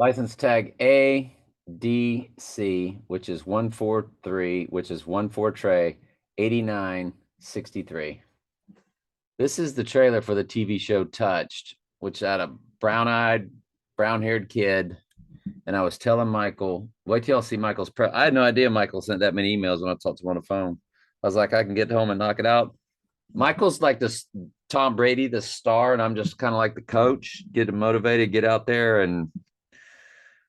License tag ADC, which is 143, which is 14 tray 8963. This is the trailer for the TV show Touched, which had a brown-eyed, brown-haired kid. And I was telling Michael, wait till y'all see Michael's I had no idea Michael sent that many emails when I talked to him on the phone. I was like, I can get home and knock it out. Michael's like this Tom Brady, the star, and I'm just kind of like the coach, get him motivated, get out there and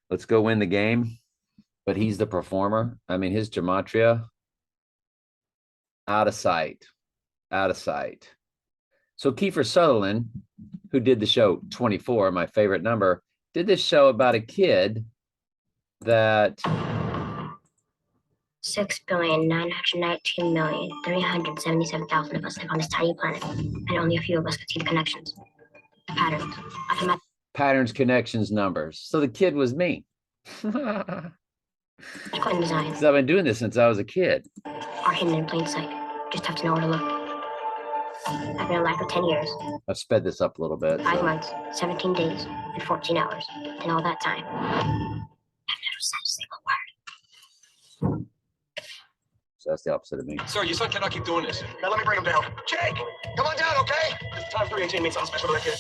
let's go win the game. But he's the performer. I mean, his gematria, out of sight, out of sight. So Kiefer Sutherland, who did the show 24, my favorite number, did this show about a kid that 6,919,377,000 of us live on this tiny planet, and only a few of us can see the connections, the patterns, patterns, connections, numbers. So the kid was me. design So I've been doing this since I was a kid. are hidden in plain sight. Just have to know where to look. I've been alive for 10 years. I've sped this up a little bit. 5 months, 17 days, and 14 hours. In all that time, I've never said a single word. So that's the opposite of me. Sir, your son cannot keep doing this. Now let me bring him down. Jake, come on down, okay? This time 318 means something special to that kid.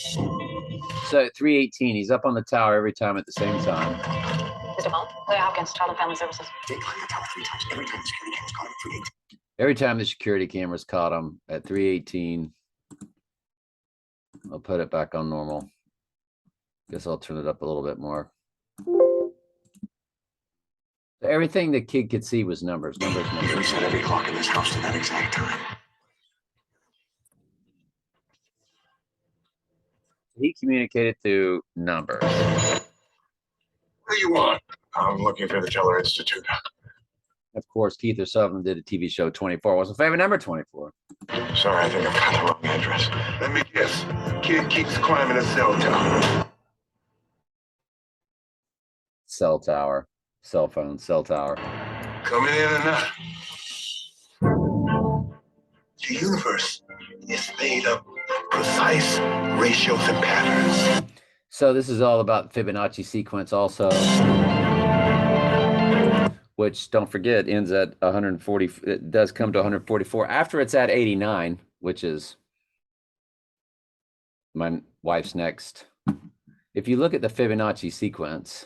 So at 318, he's up on the tower every time at the same time. Mr. Bond, Claire Hopkins, Child and Family Services. Jake climbed the tower 3 times. Every time the security cameras caught him at 318. Every time the security cameras caught him at 318. I'll put it back on normal. Guess I'll turn it up a little bit more. Everything the kid could see was numbers, numbers, He numbers. reset every clock in this house to that exact time. He communicated through numbers. What do you want? I'm looking for the Teller Institute. Of course, Keith Sutherland did a TV show 24. What's the favorite number? 24. Sorry, I think I've got the wrong address. Let me guess. Kid keeps climbing a cell tower. Cell tower. Cell phone, cell tower. Coming in or not? The universe is made of precise ratios and patterns. So this is all about Fibonacci sequence also, which don't forget ends at 140. It does come to 144 after it's at 89, which is my wife's next. If you look at the Fibonacci sequence,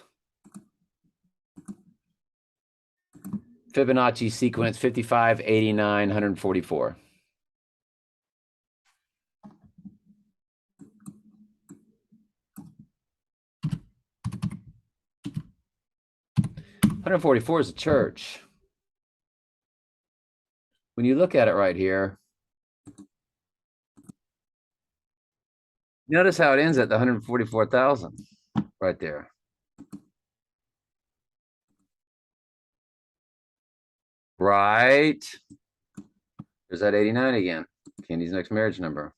Fibonacci sequence 55, 89, 144. $144 is a church. When you look at it right here, notice how it ends at the 144,000 right there. Right. There's that 89 again. Candy's next marriage number.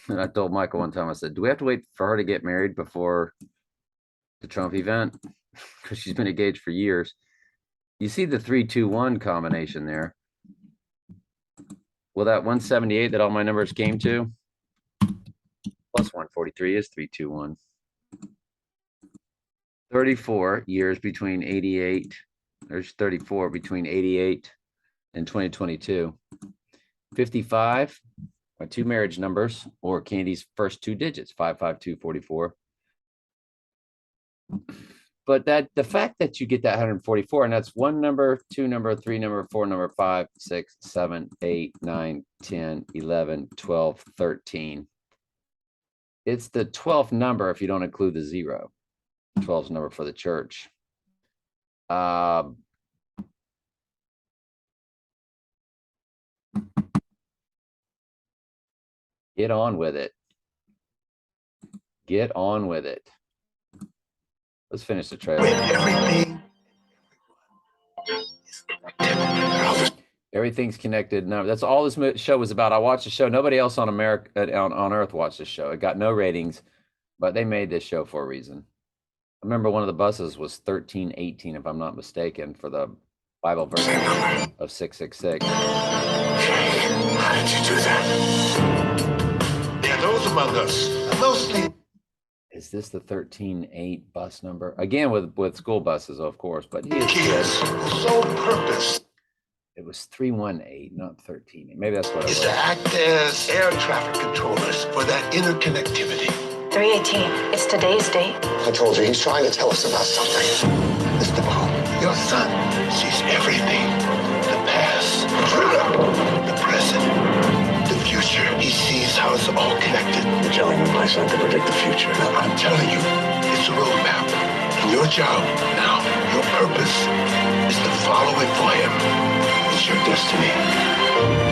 And I told Michael one time, I said, do we have to wait for her to get married before the Trump event? Because she's been engaged for years. You see the 3-2-1 combination there. Well, that 178 that all my numbers came to, plus 143 is 3-2-1. 34 years between 88. There's 34 between 88 and 2022. 55 are two marriage numbers, or Candy's first two digits, 55244. But that the fact that you get that 144, and that's one number, two number, three number, four number, 5, 6, 7, 8, 9, 10, 11, 12, 13. It's the 12th number if you don't include the 0. 12th number for the church. Get on with it. Get on with it. Let's finish the trailer. Everything's connected. No, that's all this show was about. I watched the show. Nobody else on on Earth watched this show. It got no ratings, but they made this show for a reason. I remember one of the buses was 1318, if I'm not mistaken, for the Bible verse of 666. How did you do that? Yeah, those among us, mostly Is this the 13-8 bus number? Again, with school buses, of course, but he is His good. sole purpose It was 318, not 13. Maybe that's what it is was. to act as air traffic controllers for that interconnectivity. 318. It's today's date. I told you, he's trying to tell us about something. Mr. Ball, your son sees everything. The past, the present, the future. He sees how it's all connected. You're telling me my son can predict the future? Now, I'm telling you, it's a roadmap. And your job now, your purpose, is to follow it for him. It's your destiny.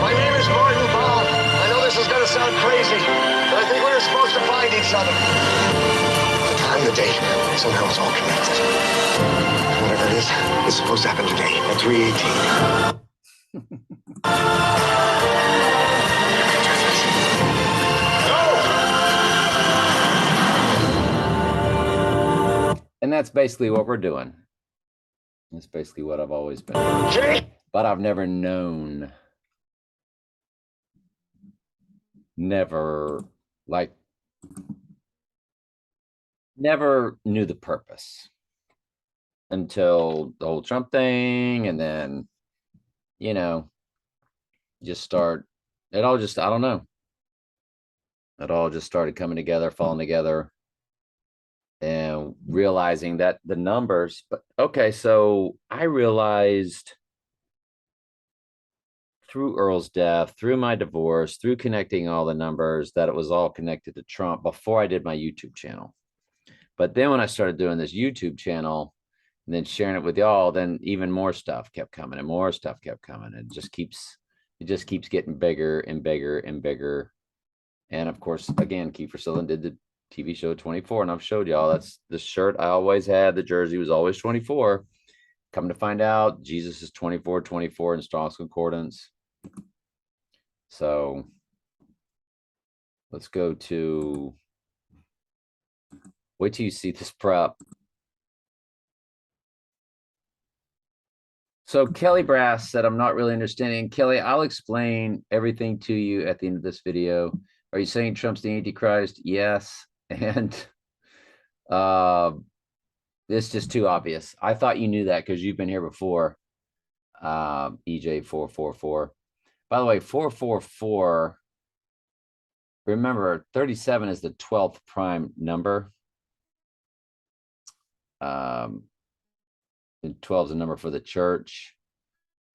My name is Martin Ball. I know this is going to sound crazy, but I think we were supposed to find each other. The time, the date, somehow it's all connected. Whatever it is, it's supposed to happen today at 3:18. And that's basically what we're doing. That's basically what I've always been doing. Jake! But I've never known, never knew the purpose until the whole Trump thing. And then, just start, it all just, I don't know. It all just started coming together, falling together, and realizing that the numbers, but okay, so I realized through Earl's death, through my divorce, through connecting all the numbers, that it was all connected to Trump before I did my YouTube channel. But then when I started doing this YouTube channel and then sharing it with y'all, then even more stuff kept coming and more stuff kept coming. It just keeps getting bigger and bigger and bigger. And of course, again, Kiefer Sutherland did the TV show 24, and I've showed y'all that's the shirt I always had. The jersey was always 24. Come to find out, Jesus is 24 in Strong's Concordance. So let's go to, wait till you see this prep. So Kelly Brass said, I'm not really understanding. Kelly, I'll explain everything to you at the end of this video. Are you saying Trump's the Antichrist? Yes. And it's just too obvious. I thought you knew that because you've been here before. EJ444. By the way, 444. Remember, 37 is the 12th prime number. And 12 is a number for the church.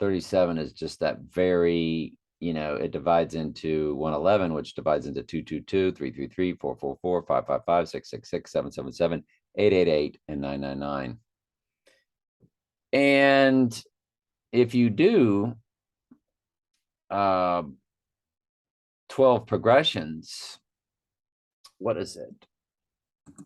37 is just that very, it divides into 111, which divides into 222, 333, 444, 555, 666, 777, 888, and 999. And if you do 12 progressions, what is it?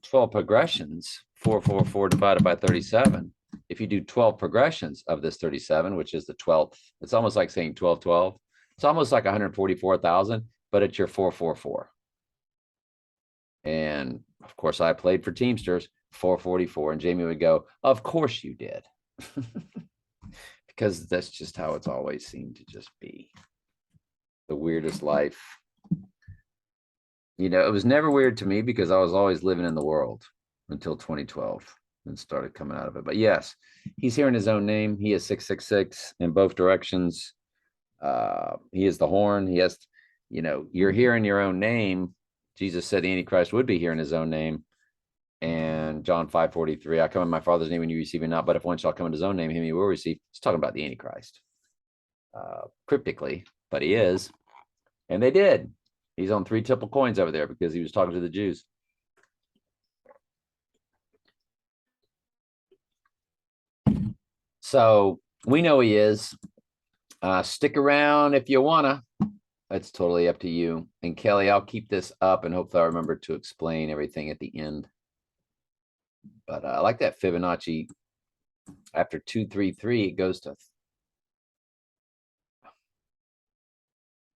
12 progressions, 444 divided by 37. If you do 12 progressions of this 37, which is the 12th, it's almost like saying 1212. It's almost like 144,000, but it's your 444. And of course, I played for Teamsters 444, and Jamie would go, "Of course you did," because that's just how it's always seemed to just be. The weirdest life. It was never weird to me because I was always living in the world until 2012 and started coming out of it. But yes, he's here in his own name. He is 666 in both directions. He is the horn. He has, you're here in your own name. Jesus said the Antichrist would be here in his own name. And John 5:43, I come in my Father's name and you receive it not, but if one shall come in his own name, him you will receive. He's talking about the Antichrist. Cryptically, but he is. And they did. He's on 3 triple coins over there because he was talking to the Jews. So we know he is. Stick around if you wanna. That's totally up to you. And Kelly, I'll keep this up and hopefully I'll remember to explain everything at the end. But I like that Fibonacci. After 233, it goes to.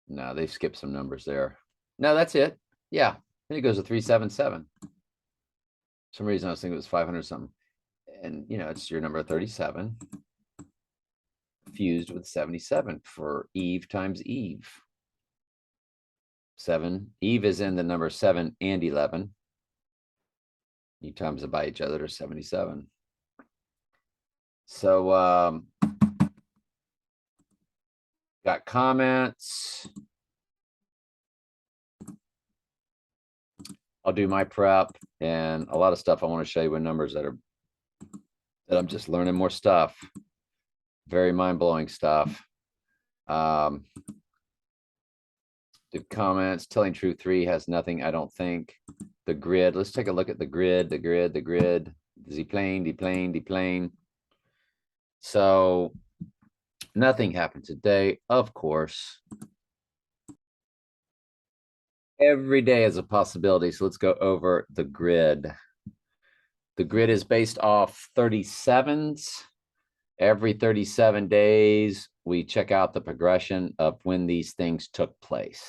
No, they've skipped some numbers there. No, that's it. Yeah. Then it goes to 377. For some reason I was thinking it was 500 something. And it's your number 37 fused with 77 for Eve times Eve. 7. Eve is in the number 7 and 11. You times it by each other to 77. So got comments. I'll do my prep and a lot of stuff I want to show you with numbers that I'm just learning more stuff. Very mind-blowing stuff. The comments, telling truth 3 has nothing, I don't think. The grid, let's take a look at the grid. Deplane. So nothing happened today, of course. Every day is a possibility. So let's go over the grid. The grid is based off 37s. Every 37 days, we check out the progression of when these things took place.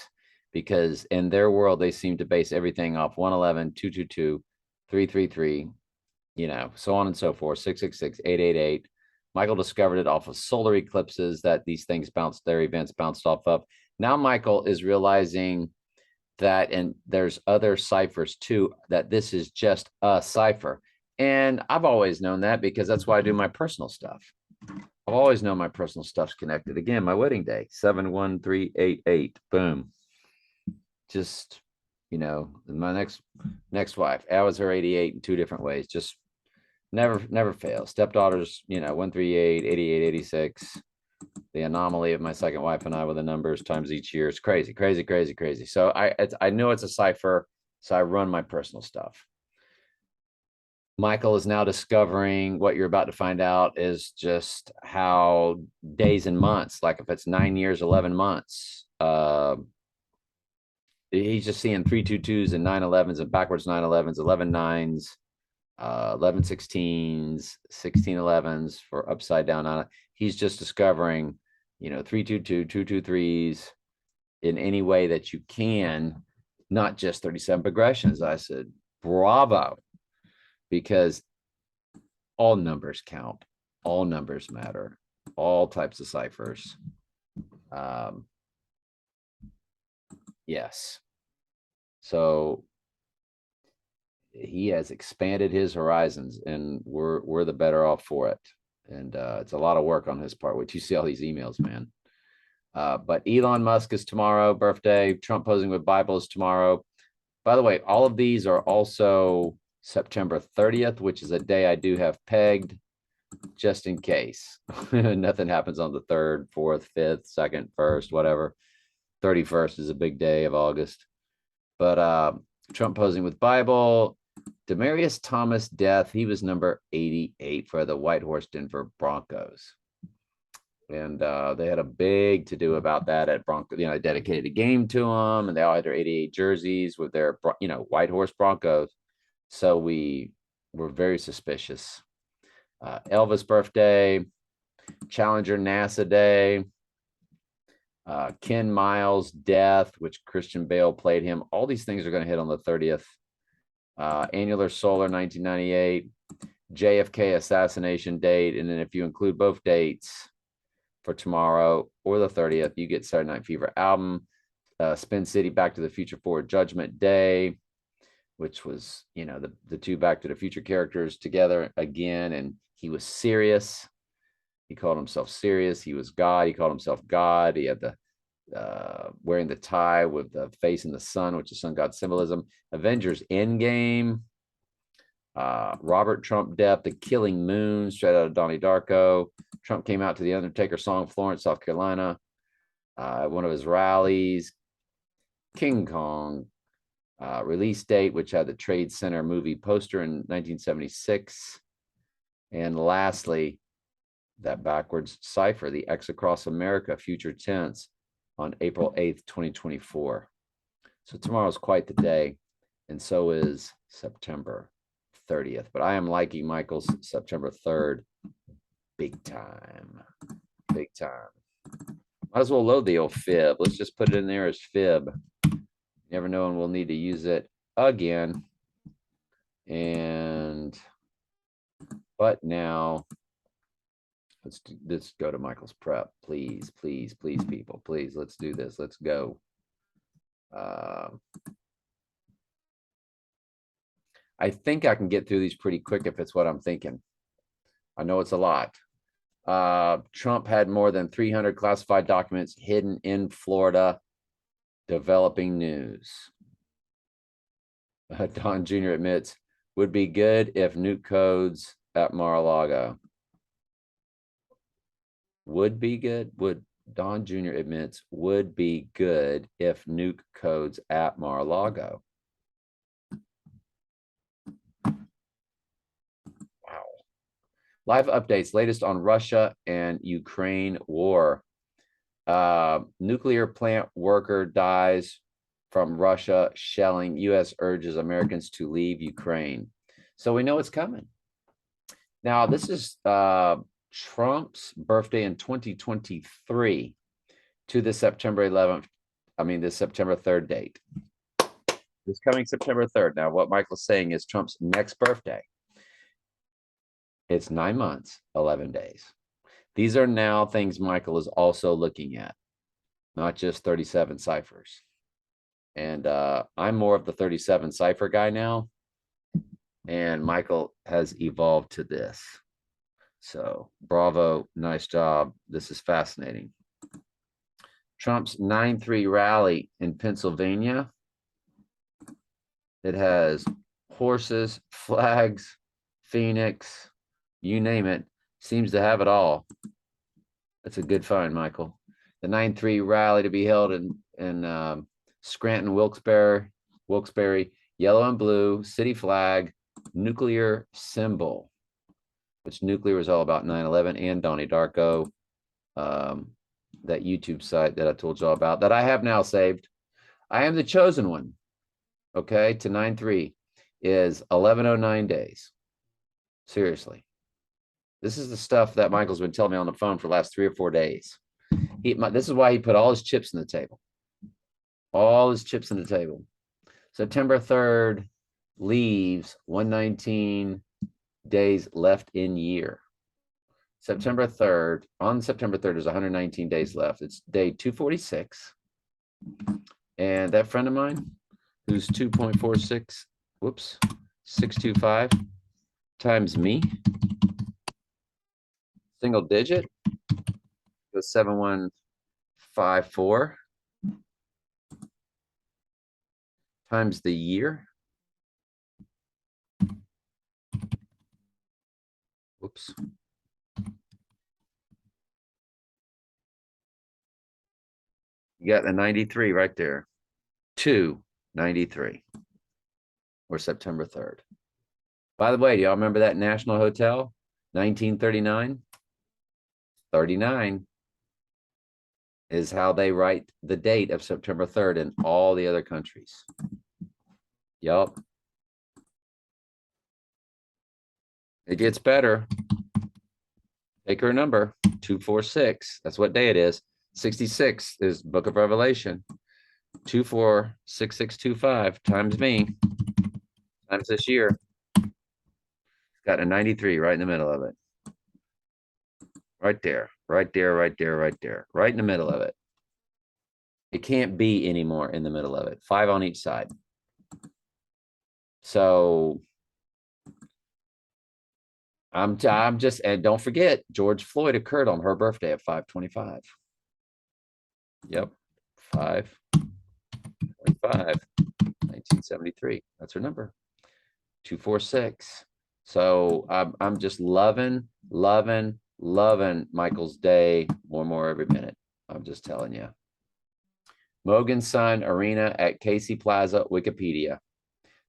Because in their world, they seem to base everything off 111, 222, 333, you know, so on and so forth, 666, 888. Michael discovered it off of solar eclipses that these things their events bounced off of. Now Michael is realizing that, and there's other ciphers too, that this is just a cipher. And I've always known that because that's why I do my personal stuff. I've always known my personal stuff's connected. Again, my wedding day, 71388. Boom. Just, you know, my next wife, I was her 88 in 2 different ways. Just never fails. Stepdaughters, you know, 138, 88, 86. The anomaly of my second wife and I with the numbers times each year is crazy. So I know it's a cipher, so I run my personal stuff. Michael is now discovering what you're about to find out is just how days and months, like if it's 9 years, 11 months, he's just seeing 322s and 911s and backwards 911s, 11 9s, 11 16s, 16 11s for upside down on it. He's just discovering, you know, 322, 223s in any way that you can, not just 37 progressions. I said, bravo, because all numbers count, all numbers matter, all types of ciphers. Yes. So he has expanded his horizons, and we're the better off for it. And it's a lot of work on his part. Which you see all these emails, man. But Elon Musk is tomorrow, birthday. Trump posing with Bible is tomorrow. By the way, all of these are also September 30th, which is a day I do have pegged, just in case nothing happens on the 3rd, 4th, 5th, 2nd, 1st, whatever. 31st is a big day of August. But Trump posing with Bible. Demaryius Thomas death. He was number 88 for the White Horse Denver Broncos. And they had a big to do about that at Broncos. You know, they dedicated a game to them, and they all had their 88 jerseys with their, you know, White Horse Broncos. So we were very suspicious. Elvis birthday, Challenger NASA Day, Ken Miles death, which Christian Bale played him. All these things are going to hit on the 30th. Annular solar 1998, JFK assassination date, and then if you include both dates for tomorrow or the 30th, you get Saturday Night Fever album, Spin City, Back to the Future 4, Judgment Day, which was, you know, the 2 Back to the Future characters together again, and he was serious. He called himself serious. He was God. He called himself God. He had the wearing the tie with the face in the sun, which is sun god symbolism. Avengers Endgame. Robert Trump death, The Killing Moon, straight out of Donnie Darko. Trump came out to the Undertaker song, Florence, South Carolina, at one of his rallies. King Kong release date, which had the Trade Center movie poster in 1976. And lastly, that backwards cipher, the X across America, future tense, on April 8th, 2024. So tomorrow's quite the day, and so is September 30th. But I am liking Michael's September 3rd big time. Big time. Might as well load the old fib. Let's just put it in there as fib. You never know when we'll need to use it again. And but now let's go to Michael's prep. Please, people. Please, let's do this. Let's go. I think I can get through these pretty quick if it's what I'm thinking. I know it's a lot. Trump had more than 300 classified documents hidden in Florida. Developing news. Don Jr. admits would be good if nuke codes at Mar-a-Lago. Would be good. Would Don Jr. admits would be good if nuke codes at Mar-a-Lago. Wow. Live updates, latest on Russia and Ukraine war. Nuclear plant worker dies from Russia shelling. U.S. urges Americans to leave Ukraine. So we know it's coming. Now, this is Trump's birthday in 2023 to the September 11th. I mean, the September 3rd date. This coming September 3rd. Now, what Michael's saying is Trump's next birthday. It's 9 months, 11 days. These are now things Michael is also looking at, not just 37 ciphers. And I'm more of the 37 cipher guy now. And Michael has evolved to this. So bravo, nice job. This is fascinating. Trump's 9-3 rally in Pennsylvania. It has horses, flags, Phoenix, you name it. Seems to have it all. That's a good find, Michael. The 9-3 rally to be held in Scranton, Wilkes-Barre, yellow and blue, city flag, nuclear symbol, which nuclear is all about 9/11 and Donnie Darko, that YouTube site that I told you all about that I have now saved. I am the chosen one. Okay, to 9/3 is 1109 days. Seriously. This is the stuff that Michael's been telling me on the phone for the last 3 or 4 days. This is why he put all his chips in the table. All his chips in the table. September 3rd leaves 119 days left in year. September 3rd, on September 3rd, there's 119 days left. It's day 246. And that friend of mine, who's 2.46, whoops, 625 times me, single digit, goes 7154 times the year. Whoops. You got the 93 right there. 293 or September 3rd. By the way, do y'all remember that National Hotel? 1939? 39 is how they write the date of September 3rd in all the other countries. Yup. It gets better. Take her number, 246. That's what day it is. 66 is Book of Revelation. 246625 times me, times this year. Got a 93 right in the middle of it. Right there, right there, right there, right there, right in the middle of it. It can't be any more in the middle of it. 5 on each side. So I'm just, and don't forget, George Floyd occurred on her birthday at 5/25. Yep, 5/25, 1973. That's her number, 246. So I'm just loving Michael's day more and more every minute. I'm just telling you. Mogensen Arena at Casey Plaza, Wikipedia.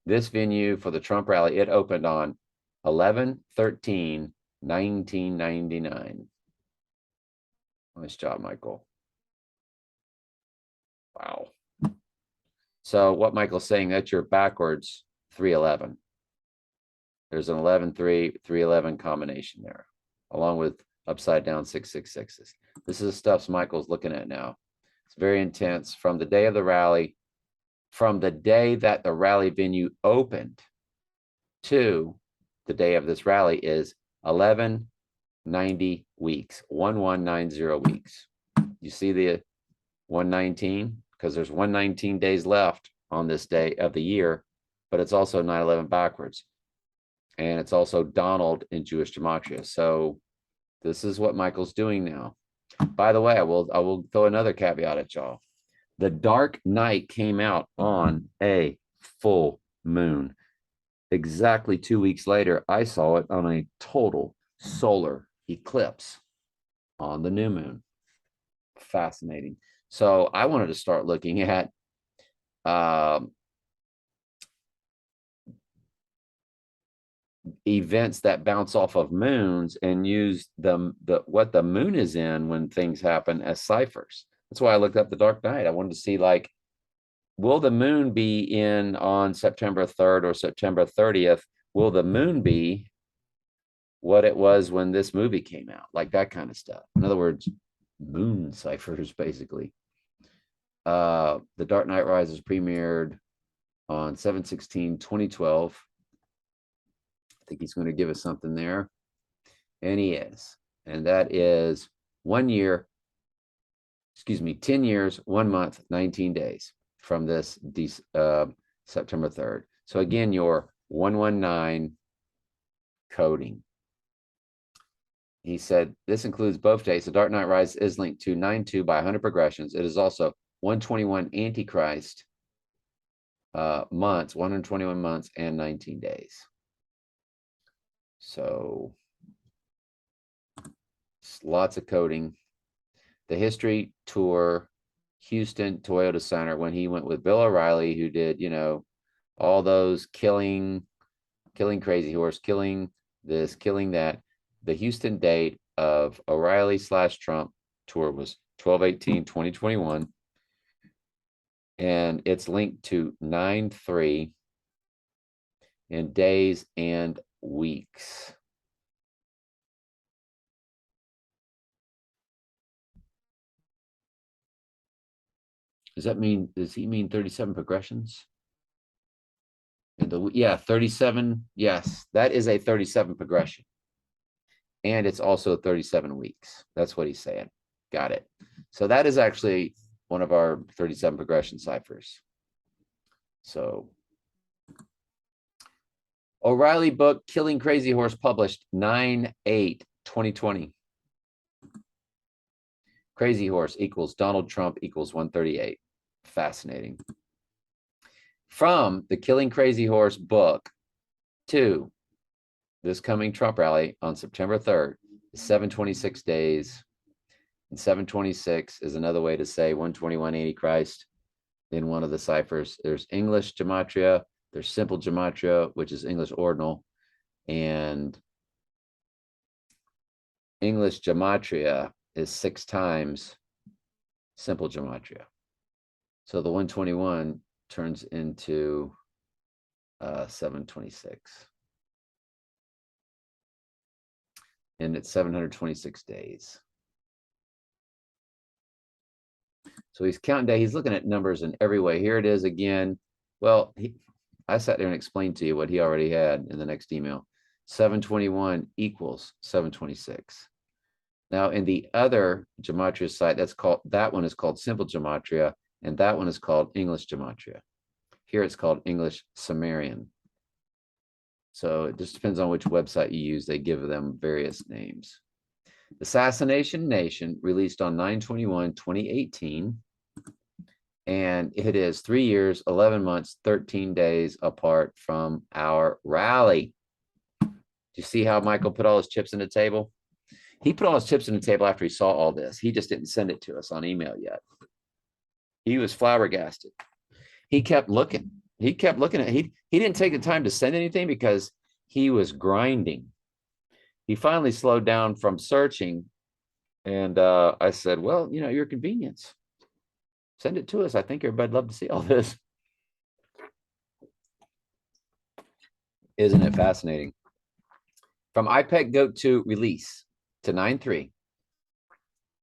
This venue for the Trump rally, it opened on 11/13/1999. Nice job, Michael. Wow. So what Michael's saying, that's your backwards 311. There's an 11-3, 311 combination there, along with upside down 666s. This is the stuff Michael's looking at now. It's very intense. From the day of the rally, from the day that the rally venue opened to the day of this rally is 1190 weeks, 1190 weeks. You see the 119? Because there's 119 days left on this day of the year, but it's also 9/11 backwards. And it's also Donald in Jewish gematria. So this is what Michael's doing now. By the way, I will throw another caveat at y'all. The Dark Knight came out on a full moon. Exactly 2 weeks later, I saw it on a total solar eclipse on the new moon. Fascinating. So I wanted to start looking at events that bounce off of moons and use what the moon is in when things happen as ciphers. That's why I looked up the Dark Knight. I wanted to see, like, will the moon be in on September 3rd or September 30th? Will the moon be what it was when this movie came out? Like that kind of stuff. In other words, moon ciphers, basically. The Dark Knight Rises premiered on 7/16/2012. I think he's going to give us something there. And he is. And that is 10 years, 1 month, 19 days from this September 3rd. So again, your 119 coding. He said, this includes both dates. The Dark Knight Rises is linked to 9/2 by 100 progressions. It is also 121 Antichrist months, 121 months and 19 days. So lots of coding. The history tour, Houston Toyota Center, when he went with Bill O'Reilly, who did, you know, all those killing Crazy Horse, killing this, killing that. The Houston date of O'Reilly/Trump tour was 12/18/2021. And it's linked to 9/3 in days and weeks. Does he mean 37 progressions? And yeah, 37. Yes, that is a 37 progression. And it's also 37 weeks. That's what he's saying. Got it. So that is actually one of our 37 progression ciphers. So O'Reilly book, Killing Crazy Horse, published 9/8/2020. Crazy Horse equals Donald Trump equals 138. Fascinating. From the Killing Crazy Horse book to this coming Trump rally on September 3rd is 726 days. And 726 is another way to say 121 Antichrist in one of the ciphers. There's English gematria, there's simple gematria, which is English ordinal, and English gematria is 6 times simple gematria. So the 121 turns into 726. And it's 726 days. So he's counting down. He's looking at numbers in every way. Here it is again. Well, I sat there and explained to you what he already had in the next email. 721 equals 726. Now, in the other gematria site, that one is called simple gematria, and that one is called English gematria. Here it's called English Sumerian. So it just depends on which website you use. They give them various names. Assassination Nation, released on 9/21/2018. And it is 3 years, 11 months, 13 days apart from our rally. Do you see how Michael put all his chips in the table? He put all his chips in the table after he saw all this. He just didn't send it to us on email yet. He was flabbergasted. He kept looking. He didn't take the time to send anything because he was grinding. He finally slowed down from searching. And I said, well, you know, your convenience. Send it to us. I think everybody'd love to see all this. Isn't it fascinating? From IPEC Goat 2 release to 9/3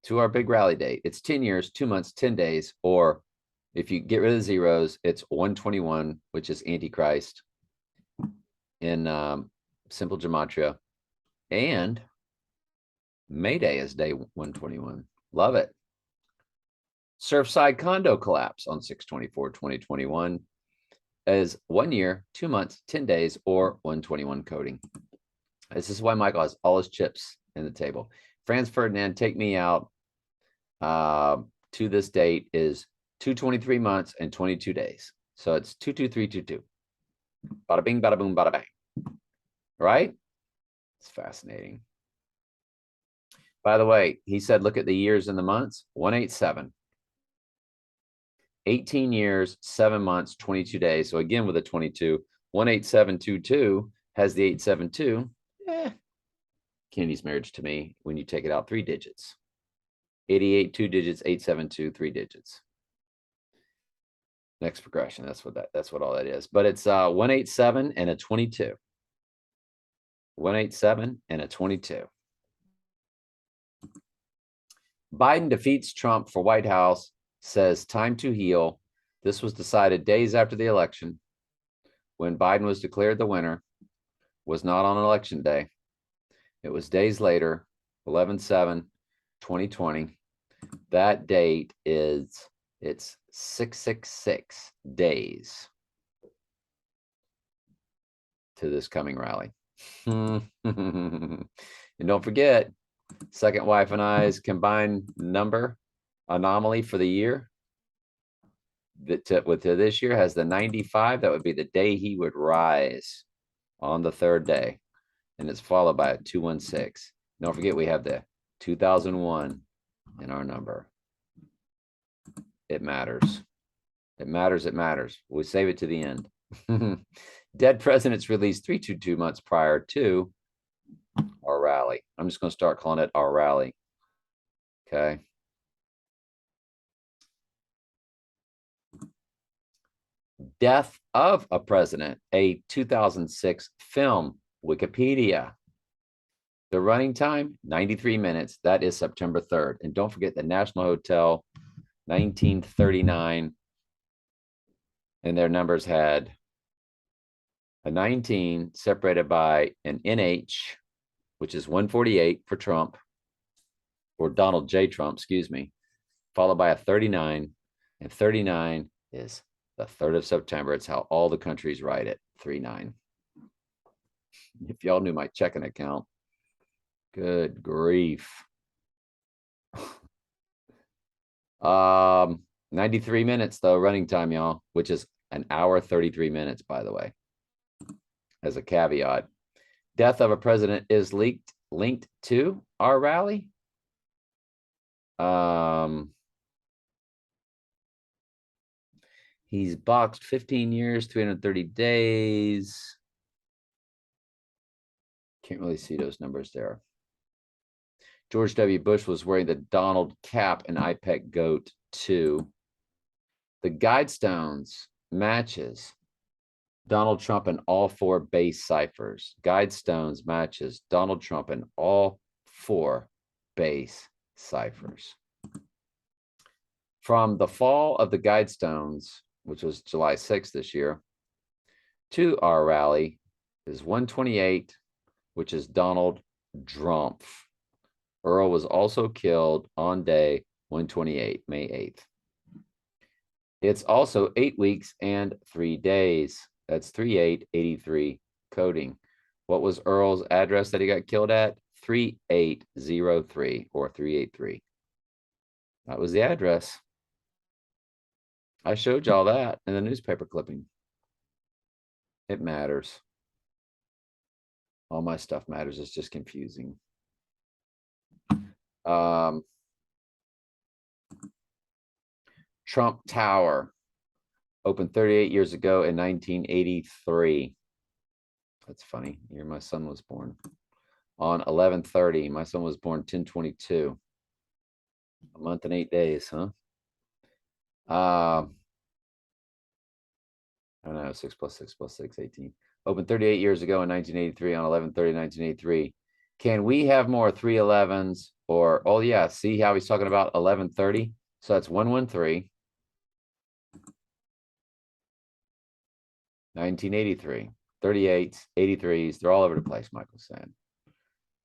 to our big rally date, it's 10 years, 2 months, 10 days, or if you get rid of the zeros, it's 121, which is Antichrist in simple gematria. And May Day is day 121. Love it. Surfside condo collapse on 6/24/2021. as 1 year, 2 months, 10 days, or 121 coding. This is why Michael has all his chips in the table. Franz Ferdinand, take me out to this date is 223 months and 22 days. So it's 22322. Bada bing, bada boom, bada bang. Right? It's fascinating. By the way, he said, look at the years and the months. 187. 18 years, 7 months, 22 days. So again, with a 22, 18722 has the 872. Candy's marriage to me when you take it out 3 digits. 88, 2 digits, 872, 3 digits. Next progression. That's what all that is. But it's 187 and a 22. 187 and a 22. Biden defeats Trump for White House, says time to heal. This was decided days after the election, when Biden was declared the winner. Was not on election day. It was days later, 11/7/2020. That date is, it's 666 days to this coming rally. And don't forget, second wife and I's combined number anomaly for the year that with this year has the 95. That would be the day he would rise on the 3rd day. And it's followed by a 216. Don't forget, we have the 2001 in our number. It matters. It matters. It matters. We save it to the end. Dead presidents released 322 months prior to our rally. I'm just going to start calling it our rally. Okay. Death of a president, a 2006 film, Wikipedia. The running time, 93 minutes. That is September 3rd. And don't forget the National Hotel, 1939. And their numbers had a 19 separated by an NH, which is 148 for Trump, or Donald J. Trump, excuse me, followed by a 39. And 39 is the 3rd of September. It's how all the countries write it, 39. If y'all knew my checking account, good grief. 93 minutes though, running time, y'all, which is an hour 33 minutes, by the way, as a caveat. Death of a president is linked to our rally. He's boxed 15 years, 330 days. Can't really see those numbers there. George W. Bush was wearing the Donald cap and IPEC goat too. The Guidestones matches Donald Trump in all 4 base ciphers. Guidestones matches Donald Trump in all 4 base ciphers. From the fall of the Guidestones, which was July 6th this year, to our rally is 128, which is Donald Drumpf. Earl was also killed on day 128, May 8th. It's also 8 weeks and 3 days. That's 3883 coding. What was Earl's address that he got killed at? 3803 or 383. That was the address. I showed y'all that in the newspaper clipping. It matters. All my stuff matters. It's just confusing. Trump Tower opened 38 years ago in 1983. That's funny. Year my son was born. On 11/30, my son was born 10/22. A month and 8 days, huh? I don't know, 6 + 6 + 6, 18. Opened 38 years ago in 1983 on 11/30/1983. Can we have more 311s or, oh yeah, see how he's talking about 11/30? So that's 113. 1983, 38s, 83s, they're all over the place, Michael's saying.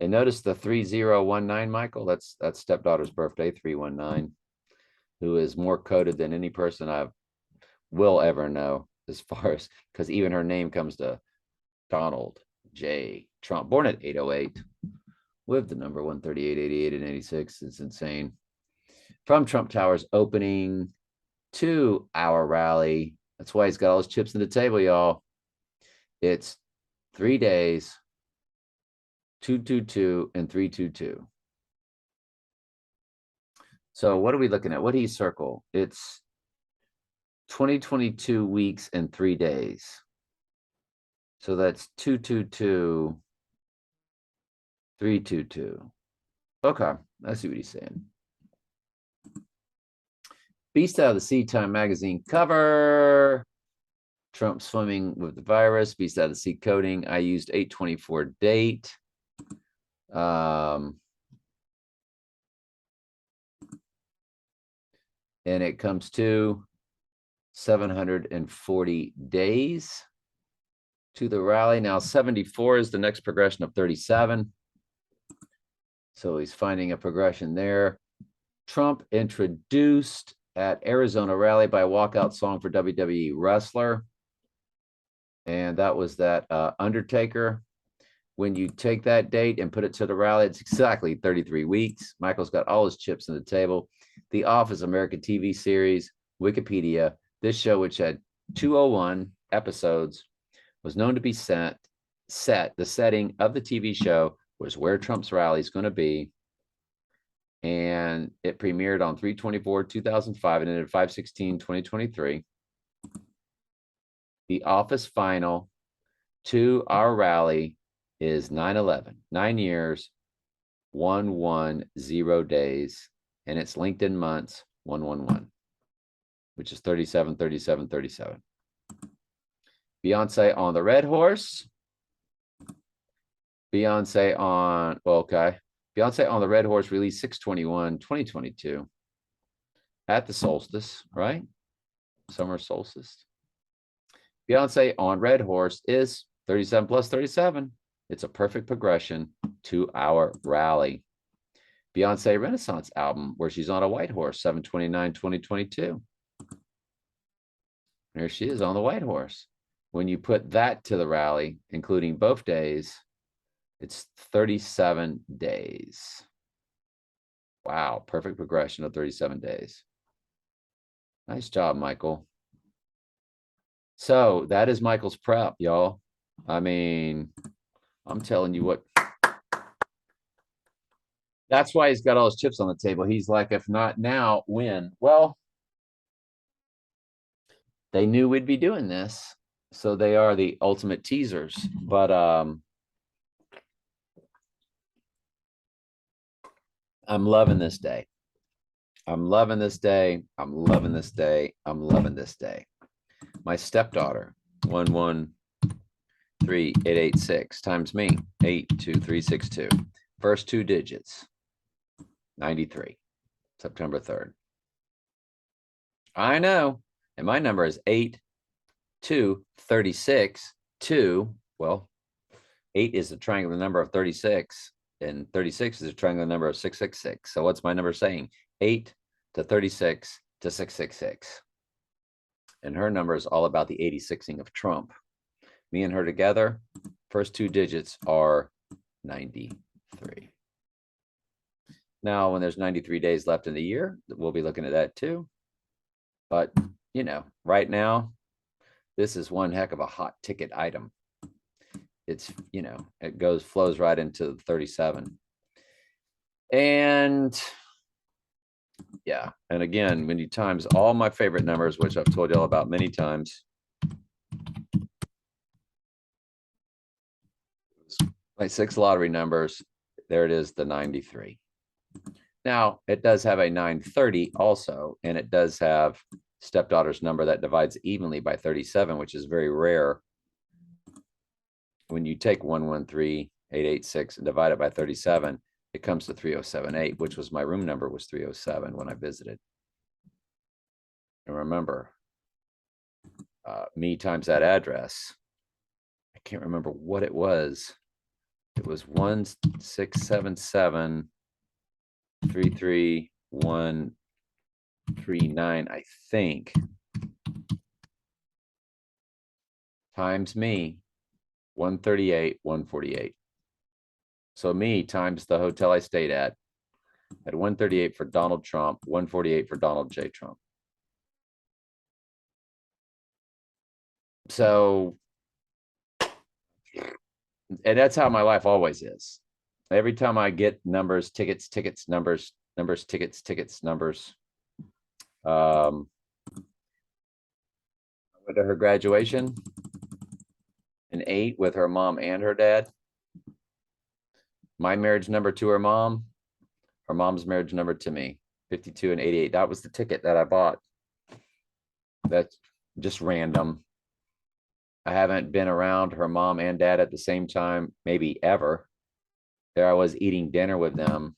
And notice the 3019, Michael, that's stepdaughter's birthday, 319, who is more coded than any person I will ever know. as far as, because even her name comes to Donald J. Trump, born at 808, with the number 138, 88, and 86. It's insane. From Trump Towers opening to our rally. That's why he's got all his chips in the table, y'all. It's 3 days, 222 and 322. So what are we looking at? What do you circle? It's 2022 weeks and 3 days. So that's 222, 322. Okay, I see what he's saying. Beast Out of the Sea, Time magazine cover. Trump swimming with the virus. Beast Out of the Sea coding. I used 8/24 date. And it comes to 740 days to the rally. Now 74 is the next progression of 37. So he's finding a progression there. Trump introduced at Arizona rally by walkout song for WWE wrestler. And that was that Undertaker. When you take that date and put it to the rally, it's exactly 33 weeks. Michael's got all his chips on the table. The Office American TV series, Wikipedia. This show, which had 201 episodes, was known to be set. The setting of the TV show was where Trump's rally is going to be. And it premiered on 3/24/2005 and ended 5/16/2023. The Office final to our rally is 9/11, 9 years, 110 days, and it's linked in months 111, which is 37, 37, 37. Beyonce on the red horse. Beyonce on, well, okay. Beyonce on the red horse released 6/21/2022 at the solstice, right? Summer solstice. Beyonce on red horse is 37 plus 37. It's a perfect progression to our rally. Beyonce Renaissance album, where she's on a white horse, 7/29/2022. There she is on the white horse. When you put that to the rally, including both days, it's 37 days. Wow, perfect progression of 37 days. Nice job, Michael. So that is Michael's prep, y'all. I mean, I'm telling you what. That's why he's got all his chips on the table. He's like, if not now, when? Well, they knew we'd be doing this, so they are the ultimate teasers. But I'm loving this day. I'm loving this day. I'm loving this day. I'm loving this day. My stepdaughter, 113886 times me, 82362. First 2 digits, 93, September 3rd. I know. And my number is 8, 2, 36, 2. Well, 8 is the triangular number of 36, and 36 is a triangular number of 666. So what's my number saying? 8 to 36 to 666. And her number is all about the 86ing of Trump. Me and her together, first 2 digits are 93. Now, when there's 93 days left in the year, we'll be looking at that too. But, you know, right now, this is one heck of a hot ticket item. It's, you know, it flows right into 37. And yeah, and again, when you times all my favorite numbers, which I've told y'all about many times, my 6 lottery numbers, there it is, the 93. Now, it does have a 930 also, and it does have stepdaughter's number that divides evenly by 37, which is very rare. When you take 113886 and divide it by 37, it comes to 3078, which was my room number, was 307 when I visited. And remember, me times that address, I can't remember what it was. It was 1677 33139, I think. times me, 138, 148. So me times the hotel I stayed at 138 for Donald Trump, 148 for Donald J. Trump. So, and that's how my life always is. Every time I get numbers, tickets, numbers, tickets, numbers. I went to her graduation, an 8 with her mom and her dad. My marriage number to her mom's marriage number to me, 52 and 88. That was the ticket that I bought. That's just random. I haven't been around her mom and dad at the same time, maybe ever. There I was eating dinner with them.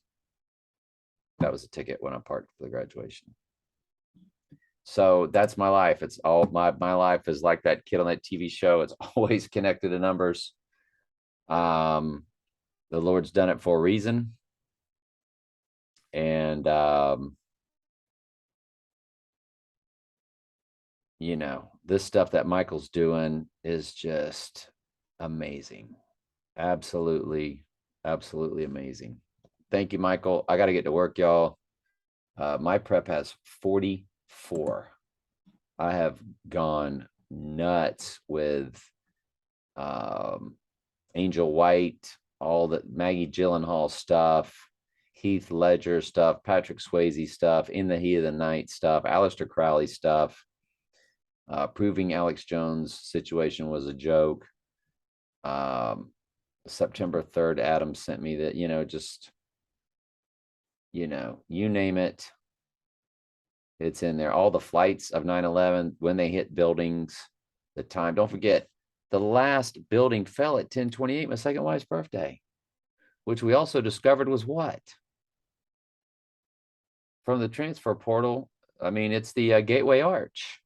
That was a ticket when I parked for the graduation. So that's my life. It's all my life is like that kid on that TV show. It's always connected to numbers. The Lord's done it for a reason. And you know, this stuff that Michael's doing is just amazing. Absolutely, absolutely amazing. Thank you, Michael. I got to get to work, y'all. My prep has 44. I have gone nuts with Angel White, all the Maggie Gyllenhaal stuff, Heath Ledger stuff, Patrick Swayze stuff, In the Heat of the Night stuff, Aleister Crowley stuff, proving Alex Jones' situation was a joke. September 3rd, Adam sent me that, you know, just, you know, you name it, it's in there. All the flights of 9/11, when they hit buildings, the time. Don't forget, the last building fell at 10/28, my second wife's birthday, which we also discovered was what? From the transfer portal. I mean, it's the Gateway Arch.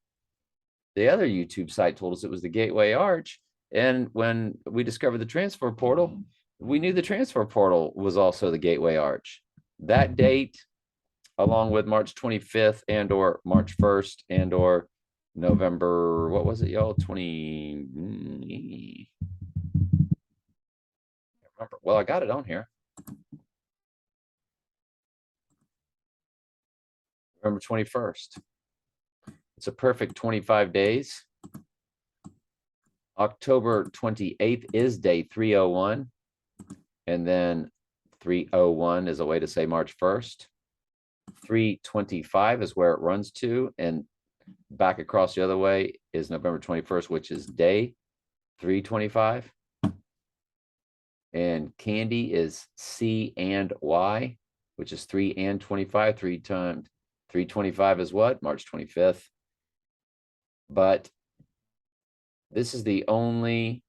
The other YouTube site told us it was the Gateway Arch. And when we discovered the transfer portal, we knew the transfer portal was also the Gateway Arch. That date, along with March 25th and or March 1st and or November, what was it, y'all? 20. Remember. Well, I got it on here. November 21st. It's a perfect 25 days. October 28th is day 301. And then 301 is a way to say March 1st. 325 is where it runs to. And back across the other way is November 21st, which is day 325. And Candy is C and Y, which is 3 and 25. 3 times 325 is what? March 25th. But this is the only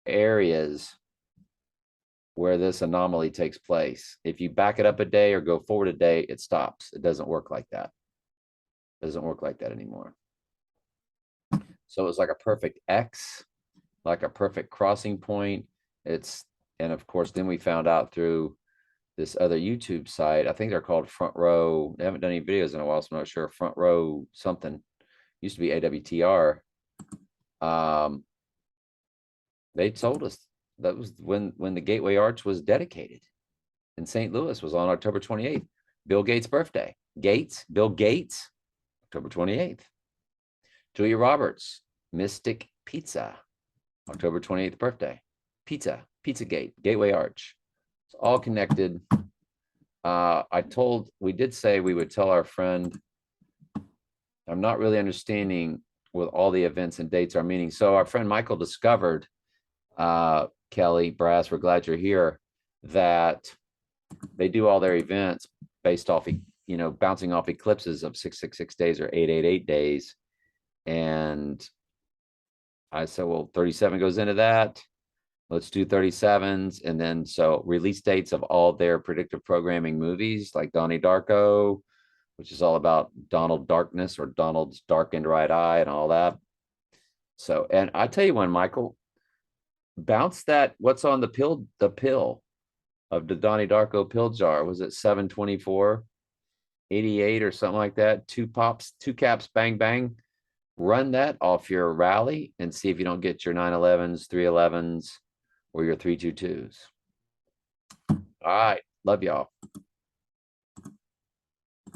areas where this anomaly takes place. If you back it up a day or go forward a day, it stops. It doesn't work like that. It doesn't work like that anymore. So it's like a perfect X, like a perfect crossing point. And of course, then we found out through this other YouTube site, I think they're called Front Row. They haven't done any videos in a while, so I'm not sure. Front Row something. Used to be AWTR. They told us that was when the Gateway Arch was dedicated in St. Louis, was on October 28th. Bill Gates' birthday. Bill Gates, October 28th. Julia Roberts, Mystic Pizza, October 28th birthday. Pizzagate, Gateway Arch. It's all connected. We did say we would tell our friend. I'm not really understanding with all the events and dates are meaning. So our friend Michael discovered, Kelly Brass, we're glad you're here, that they do all their events based off, you know, bouncing off eclipses of 666 days or 888 days. And I said, well, 37 goes into that. Let's do 37s. And then so release dates of all their predictive programming movies like Donnie Darko, which is all about Donald Darkness or Donald's darkened right eye and all that. So, and I tell you when, Michael, bounce that, what's on the pill of the Donnie Darko pill jar. Was it 724, 88 or something like that? 2 pops, 2 caps, bang, bang. Run that off your rally and see if you don't get your 911s, 311s, or your 322s. All right. Love y'all.